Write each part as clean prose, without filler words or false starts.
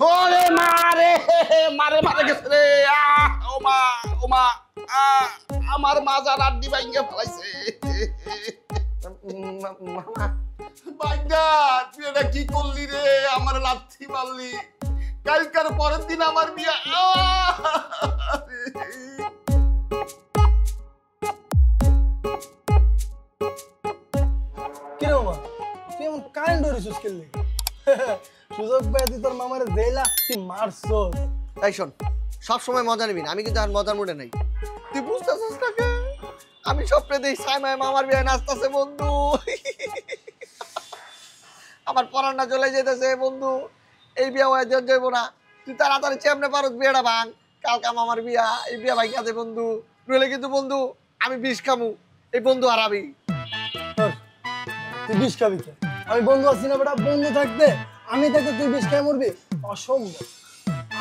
ওরে মারে মারে মারে গেছে রে ও মা ও মা আমার মাজার আড্ডি ভাঙ্গে ফেলাইছে মামা ভাইগা তুই এটা কি করলি রে আমার লাথি মারলি কালকার পরের দিন আমার বিয়া কিরে মামা তুই এমন কারেন্ট ধরেছিস খেললি সুযোগ পেয়ে তুই তোর মামারে দেলা তুই মারছস। তাই শোন সবসময় মজা নিবি না, আমি কিন্তু আর মজার মুডে নাই। তুই বুঝতেছিস না কে আমি স্বপ্নে দেখি সাইমা মামার বিয়ে নাচতেছে বন্ধু, আমার পড়াশোনা চলে যেতেছে বন্ধু, এই বিয়ে হয়ে যাইব না। তুই তাড়াতাড়ি চেমনে পারো বিয়েটা ভাঙ, কালকা মামার বিয়া, এই বিয়া ভাই কাছে বন্ধু, নইলে কিন্তু বন্ধু আমি বিষ খামু, এই বন্ধু হারাবি। তুই বিষ খাবি কে? আমি বন্ধু আছি না বেটা, বন্ধু থাকতে আমি থাকতে তুই বিষ খাই মরবি? অসম্ভব।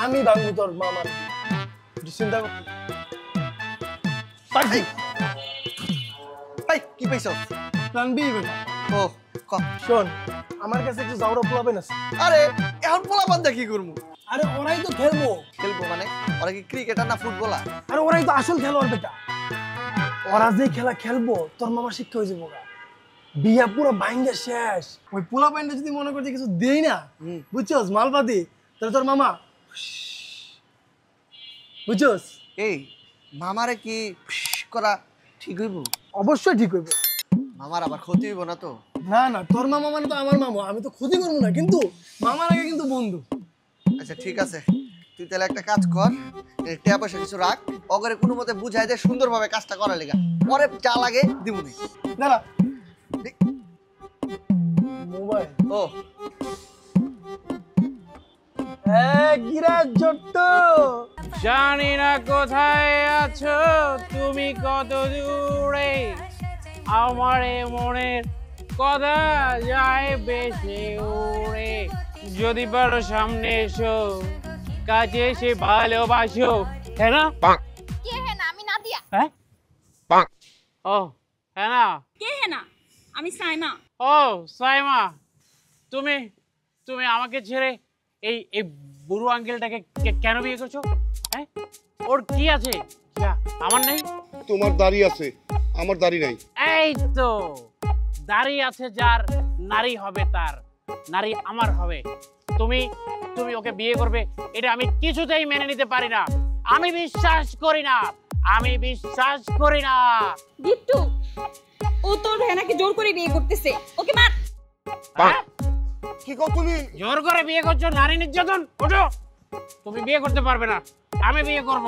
আমি ভাঙবো তোর মামার চিন্তা কর। কি পাইছ? প্ল্যান বি বেটা। ও শোন আমার কাছে একটু জাউরা পোলাবেন আছে। আরে এখন পোলাপান কি করবো? আরে ওরাই তো খেলবো। খেলবো মানে ওরা কি ক্রিকেটার না ফুটবলার? আরে ওরাই তো আসল খেলোয়াড় বেটা, ওরা যে খেলা খেলবো তোর মামা শিক্ষা হয়ে যাবো। বিয়া পুরো ভাঙ্গা শেষ, ওই পোলা পাইনটা যদি মনে করছে কিছু দেই না বুঝছস মালপাতি, তাহলে তোর মামা বুঝছস। এই মামারে কি করা ঠিক হইব? অবশ্যই ঠিক হইব। মামার আবার ক্ষতি হইব না তো? না না তোর মামা মানে তো আমার মামা, আমি তো ক্ষতি করবো না, কিন্তু মামার আগে কিন্তু বন্ধু। আচ্ছা ঠিক আছে, তুই তাহলে একটা কাজ কর, টাকা পয়সা কিছু রাখ, অগরে কোনো মতে বুঝাই দে সুন্দরভাবে কাজটা করার লেগা, পরে যা লাগে দিবনি। না না মোবাইল ও গিরাজ জট্ট, জানি না কোথায় আছো তুমি, কত দূরে আমার মনের কথা যায় বেশি উড়ে, যদি পারো সামনে এসো, কাছে এসে ভালোবাসো। হ্যাঁ না? কে হে না? আমি নাদিয়া। হ্যাঁ ও হ্যাঁ না? কে হে না? আমি সাইমা। ও সাইমা, তুমি তুমি আমাকে ছেড়ে এই এই বুড়ো আঙ্কেলটাকে কেন বিয়ে করছো? হ্যাঁ ওর কি আছে আমার নেই? তোমার দাড়ি আছে, আমার দাড়ি নাই। এই তো দাড়ি আছে যার, নারী হবে তার, নারী আমার হবে। তুমি তুমি ওকে বিয়ে করবে এটা আমি কিছুতেই মেনে নিতে পারি না, আমি বিশ্বাস করি না, আমি বিশ্বাস করি না। গিট্টু, ও তোর ভেনাকে জোর করে বিয়ে করতেছে, ওকে মার। কি কর তুমি? জোর করে বিয়ে করছো, নারী নির্যাতন। ওঠো, তুমি বিয়ে করতে পারবে না, আমি বিয়ে করব।